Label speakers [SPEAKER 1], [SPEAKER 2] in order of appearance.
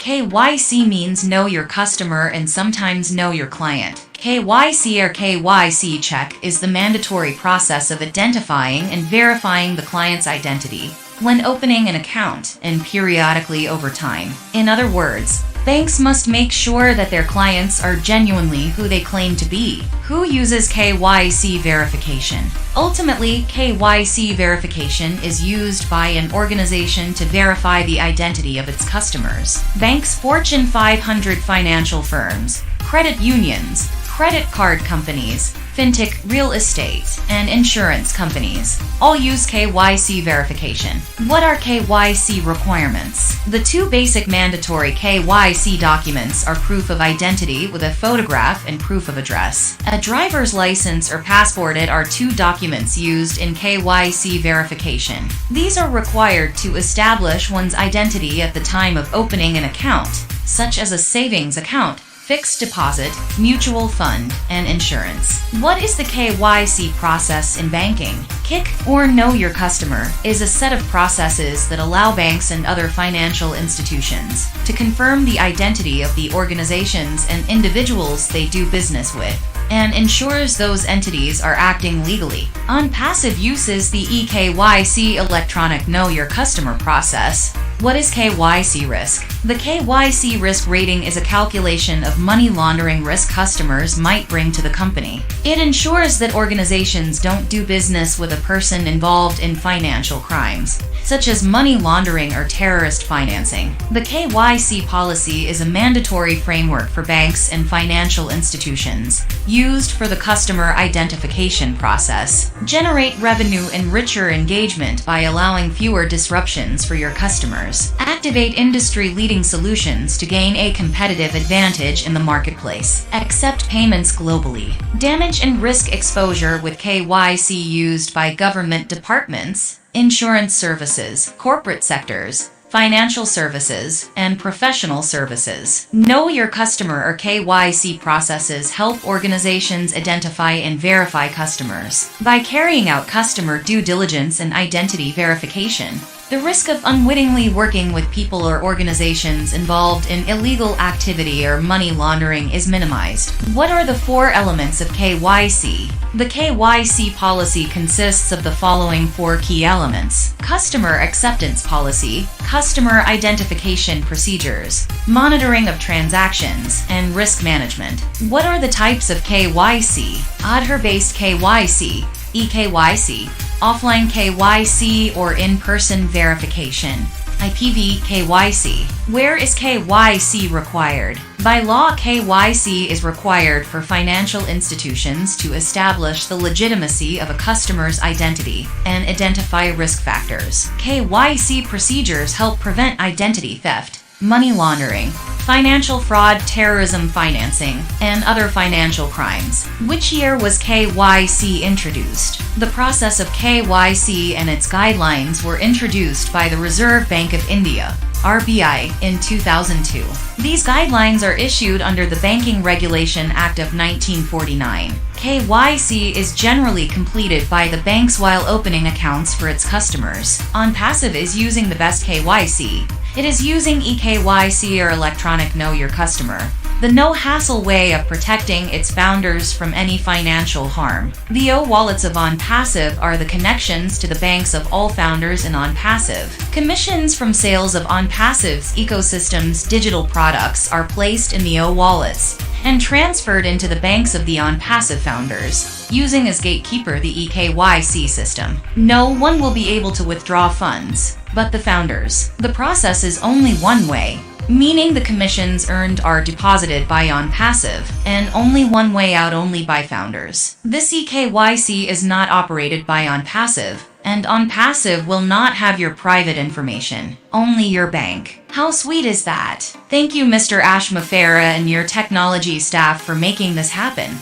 [SPEAKER 1] KYC means know your customer and sometimes know your client. KYC or KYC check is the mandatory process of identifying and verifying the client's identity when opening an account and periodically over time. In other words, banks must make sure that their clients are genuinely who they claim to be. Who uses KYC verification? Ultimately, KYC verification is used by an organization to verify the identity of its customers. Banks, Fortune 500 financial firms, credit unions, credit card companies, fintech, real estate, and insurance companies all use KYC verification. What are KYC requirements? The two basic mandatory KYC documents are proof of identity with a photograph and proof of address. A driver's license or passport are two documents used in KYC verification. These are required to establish one's identity at the time of opening an account, such as a savings account, fixed deposit, mutual fund, and insurance. What is the KYC process in banking? KYC, or Know Your Customer, is a set of processes that allow banks and other financial institutions to confirm the identity of the organizations and individuals they do business with, and ensures those entities are acting legally. ONPASSIVE uses the eKYC electronic Know Your Customer process. What is KYC risk? The KYC risk rating is a calculation of money laundering risk customers might bring to the company. It ensures that organizations don't do business with a person involved in financial crimes, such as money laundering or terrorist financing. The KYC policy is a mandatory framework for banks and financial institutions, used for the customer identification process. Generate revenue and richer engagement by allowing fewer disruptions for your customers. Activate industry-leading solutions to gain a competitive advantage in the marketplace. Accept payments globally. Damage and risk exposure with KYC used by government departments, insurance services, corporate sectors, financial services, and professional services. Know Your Customer or KYC processes help organizations identify and verify customers. By carrying out customer due diligence and identity verification, the risk of unwittingly working with people or organizations involved in illegal activity or money laundering is minimized. What are the four elements of KYC? The KYC policy consists of the following four key elements: customer acceptance policy, customer identification procedures, monitoring of transactions, and risk management. What are the types of KYC? Aadhaar-based KYC, eKYC, offline KYC or in-person verification, IPV KYC. Where is KYC required? By law, KYC is required for financial institutions to establish the legitimacy of a customer's identity and identify risk factors. KYC procedures help prevent identity theft, money laundering, financial fraud, terrorism financing, and other financial crimes. Which year was KYC introduced? The process of KYC and its guidelines were introduced by the Reserve Bank of India, RBI, in 2002. These guidelines are issued under the Banking Regulation Act of 1949. KYC is generally completed by the banks while opening accounts for its customers. ONPASSIVE is using the best KYC. It is using eKYC or electronic Know Your Customer, the no-hassle way of protecting its founders from any financial harm. The O-wallets of ONPASSIVE are the connections to the banks of all founders in ONPASSIVE. Commissions from sales of ONPASSIVE's ecosystem's digital products are placed in the O-wallets and transferred into the banks of the ONPASSIVE founders, using as gatekeeper the eKYC system. No one will be able to withdraw funds but the founders. The process is only one way, meaning the commissions earned are deposited by ONPASSIVE, and only one way out, only by founders. This eKYC is not operated by ONPASSIVE, and ONPASSIVE will not have your private information, only your bank. How sweet is that? Thank you, Mr. Ashma Farah and your technology staff for making this happen.